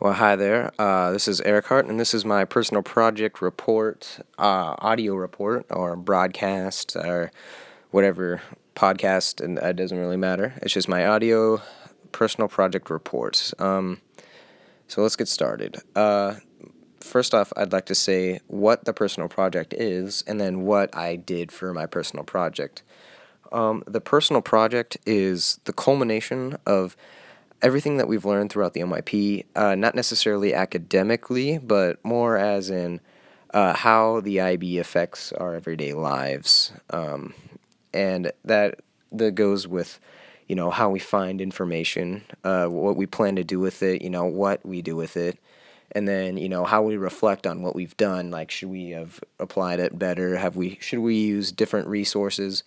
Well, hi there. This is Eric Hart, and this is my personal project report, audio report, or broadcast, or whatever podcast, and it doesn't really matter. It's just my audio personal project reports. So let's get started. First off, I'd like to say what the personal project is, and then what I did for my personal project. The personal project is the culmination of everything that we've learned throughout the NYP, not necessarily academically, but more as in how the IB affects our everyday lives. And that goes with, how we find information, what we plan to do with it, what we do with it. And then, how we reflect on what we've done. Like, should we have applied it better? Should we use different resources?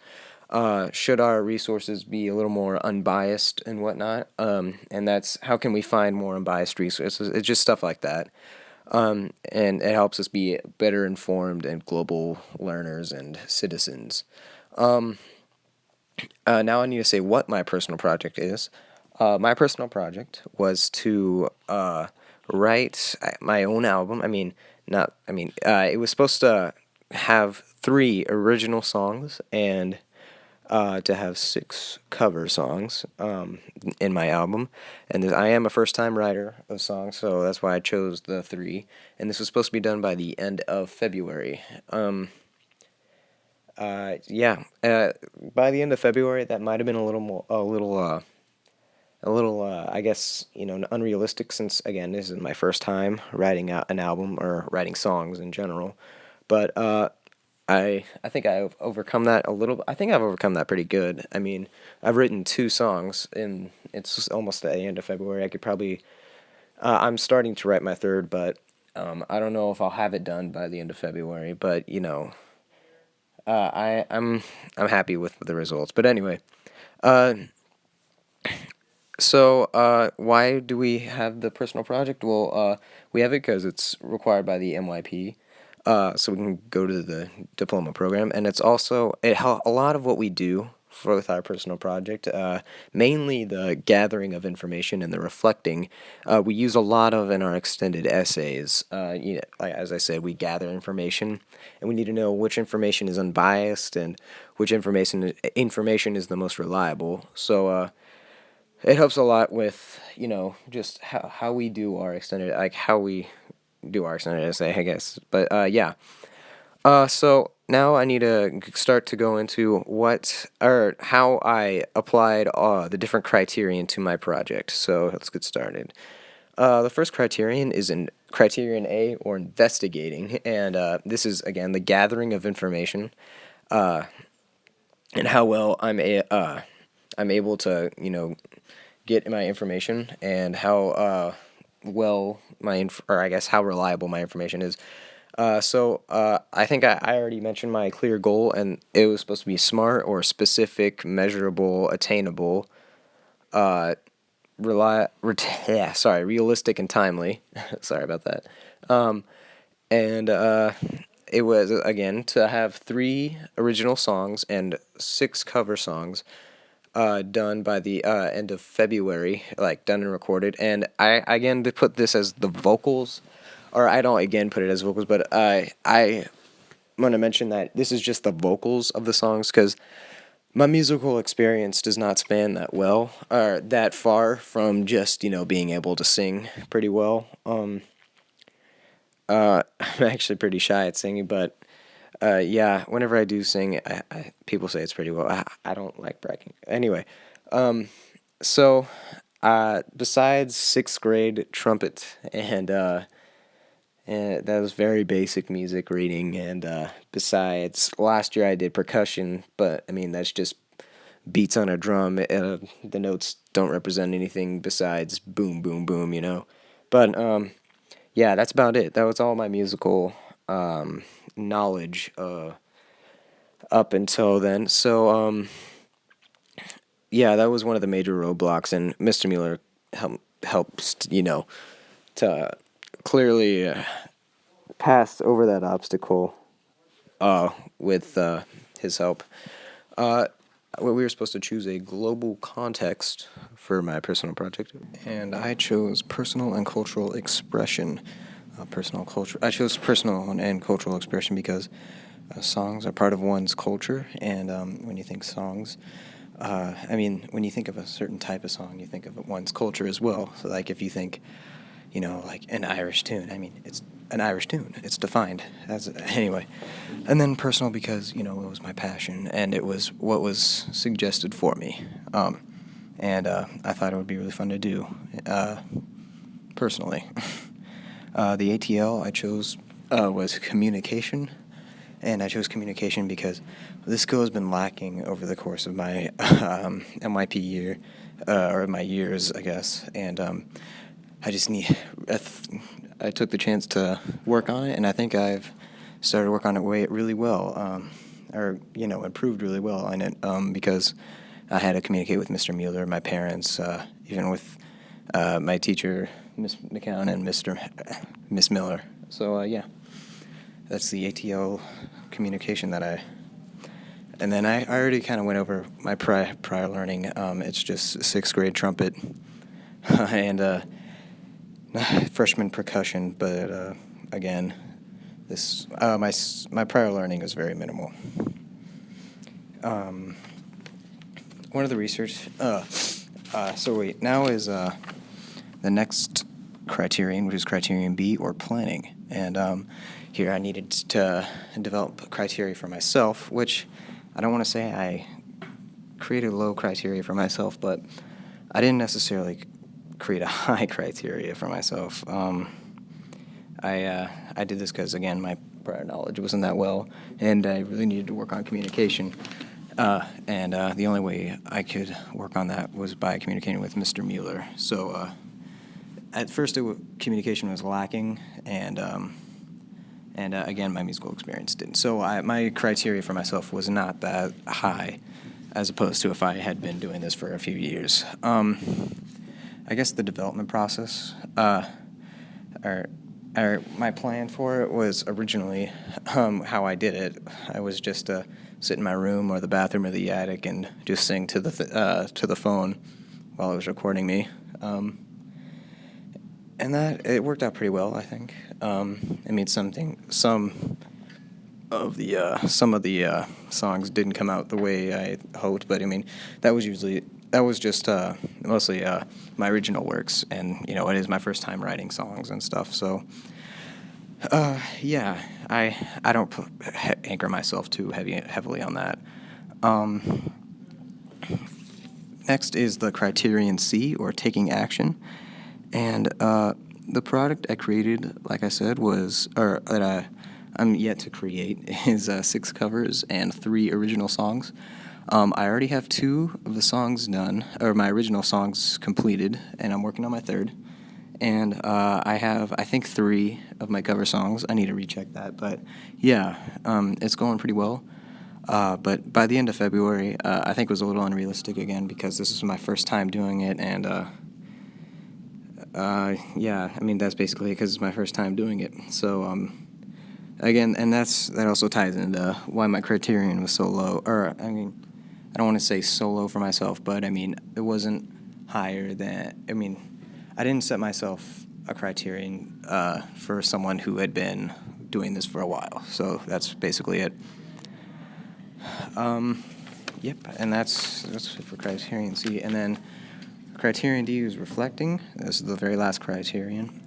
Should our resources be a little more unbiased and whatnot? And that's how can we find more unbiased resources? It's just stuff like that. And it helps us be better informed and global learners and citizens. Now I need to say what my personal project is. My personal project was to write my own album. It was supposed to have 3 original songs and to have 6 cover songs in my album. And I am a first time writer of songs, so that's why I chose the 3. And this was supposed to be done by the end of February. By the end of February, that might have been I guess, unrealistic since, again, this is my first time writing out an album or writing songs in general. But I think I've overcome that a little. I think I've overcome that pretty good. I mean, I've written 2 songs, and it's almost the end of February. I could probably. I'm starting to write my third, but I don't know if I'll have it done by the end of February. But I'm happy with the results. But anyway, uh, why do we have the personal project? Well, we have it because it's required by the NYP, so we can go to the diploma program, and it's also a lot of what we do with our personal project, mainly the gathering of information and the reflecting. We use a lot of in our extended essays. Like, as I said, we gather information, and we need to know which information is unbiased and which information is the most reliable. So. It helps a lot with, just how we do our extended, like how we do our extended essay, I guess. But yeah. So now I need to start to go into how I applied the different criterion to my project. So let's get started. The first criterion is in criterion A, or investigating, and this is again the gathering of information, and how well I'm able to get my information, and how well or I guess how reliable my information is. I think I already mentioned my clear goal, and it was supposed to be smart or specific, measurable, attainable, uh, realistic and timely. Sorry about that. And it was again to have 3 original songs and 6 cover songs done by the end of February, like done and recorded. And I again to put this as the vocals, or I don't again put it as vocals, but I want to mention that this is just the vocals of the songs because my musical experience does not span that well or that far from just being able to sing pretty well. I'm actually pretty shy at singing, but yeah, whenever I do sing, people say it's pretty well. I don't like bragging. Anyway, so besides 6th grade trumpet and that was very basic music reading, and besides last year I did percussion, but I mean that's just beats on a drum. The notes don't represent anything besides boom, boom, boom. But yeah, that's about it. That was all my musical knowledge up until then. So yeah, that was one of the major roadblocks, and Mr. Mueller helps to clearly pass over that obstacle with his help. Uh, Well, we were supposed to choose a global context for my personal project, and I chose personal and cultural expression. Personal culture. I chose personal and cultural expression because songs are part of one's culture, and when you think songs, when you think of a certain type of song, you think of one's culture as well. So, like, if you think, like an Irish tune, it's an Irish tune. It's defined as anyway. And then personal because it was my passion and it was what was suggested for me, and I thought it would be really fun to do, personally. The ATL I chose was communication, and I chose communication because this skill has been lacking over the course of my MYP year, or my years, I guess, and I just I took the chance to work on it, and I think I've started to work on it really well, or improved really well on it, because I had to communicate with Mr. Mueller, my parents, even with my teacher, Miss McCown, and Miss Miller. So yeah, that's the ATL communication and then I already kind of went over my prior learning. It's just sixth grade trumpet and freshman percussion, but again, this my prior learning is very minimal. One of the research. Now is the next criterion, which is criterion B, or planning. And here I needed to develop criteria for myself, which I don't want to say I created low criteria for myself, but I didn't necessarily create a high criteria for myself. I did this because, again, my prior knowledge wasn't that well, and I really needed to work on communication. And the only way I could work on that was by communicating with Mr. Mueller. So at first, communication was lacking, and again, my musical experience didn't. So my criteria for myself was not that high, as opposed to if I had been doing this for a few years. I guess the development process, or my plan for it was originally how I did it. I was just sit in my room or the bathroom or the attic and just sing to the phone while it was recording me. And that it worked out pretty well, I think. Some of the songs didn't come out the way I hoped, but that was just mostly my original works, and it is my first time writing songs and stuff. So yeah, I don't anchor myself too heavily on that. Next is the criterion C, or taking action. And the product I created, like I said, I'm yet to create, is 6 covers and 3 original songs. I already have 2 of the songs done, or my original songs completed, and I'm working on my 3rd. And I have, I think, 3 of my cover songs. I need to recheck that, but yeah, it's going pretty well. But by the end of February, I think it was a little unrealistic again, because this is my first time doing it, and that's basically because it's my first time doing it. So, again, and that also ties into why my criterion was so low. Or, I don't want to say so low for myself, but, it wasn't higher than, I didn't set myself a criterion for someone who had been doing this for a while. So that's basically it. Yep, and that's it for criterion C. And then criterion D is reflecting. This is the very last criterion.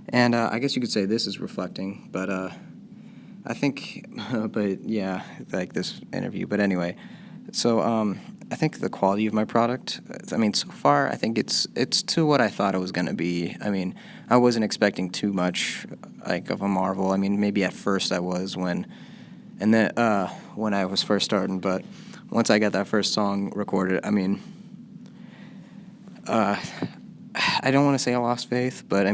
And I guess you could say this is reflecting, but I think, but yeah, like this interview. But anyway, so I think the quality of my product, so far, I think it's to what I thought it was going to be. I wasn't expecting too much, like, of a marvel. Maybe at first I was when I was first starting, but once I got that first song recorded, I don't want to say I lost faith, but I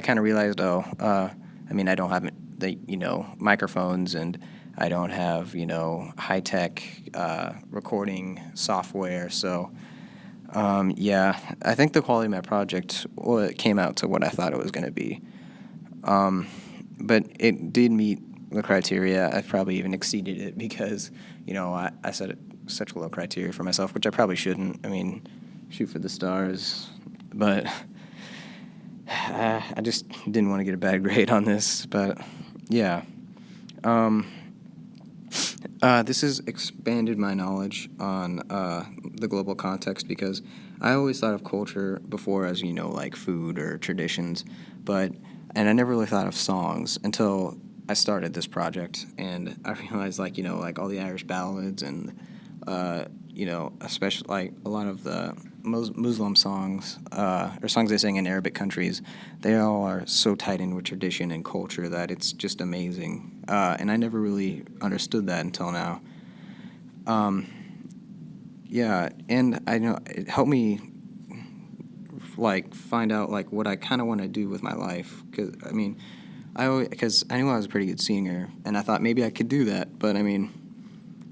kind of realized, I don't have the microphones, and I don't have high-tech recording software. So yeah, I think the quality of my project came out to what I thought it was going to be. But it did meet the criteria. I probably even exceeded it because I said it. such low criteria for myself, which I probably shouldn't. I mean, shoot for the stars, but I just didn't want to get a bad grade on this. But yeah, this has expanded my knowledge on the global context because I always thought of culture before as, like food or traditions, and I never really thought of songs until I started this project, and I realized, like all the Irish ballads and, especially, like, a lot of the Muslim songs, or songs they sing in Arabic countries, they all are so tied in with tradition and culture that it's just amazing. And I never really understood that until now. Yeah, and I know it helped me, find out, what I kind of want to do with my life. Because I knew I was a pretty good singer, and I thought maybe I could do that. But,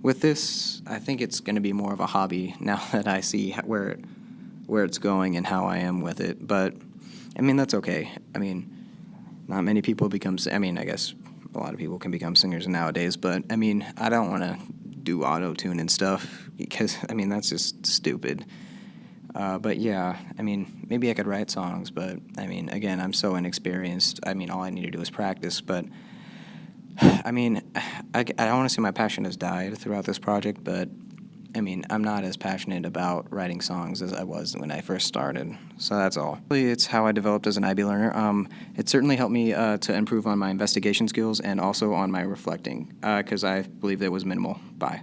with this, I think it's going to be more of a hobby now that I see where it's going and how I am with it. But, that's okay. Not many people become, I guess a lot of people can become singers nowadays, but, I don't want to do auto-tune and stuff because, that's just stupid. But yeah, maybe I could write songs, but, again, I'm so inexperienced. All I need to do is practice, but, I don't want to say my passion has died throughout this project, but, I'm not as passionate about writing songs as I was when I first started, so that's all. Really, it's how I developed as an IB learner. It certainly helped me to improve on my investigation skills and also on my reflecting, because I believe that was minimal. Bye.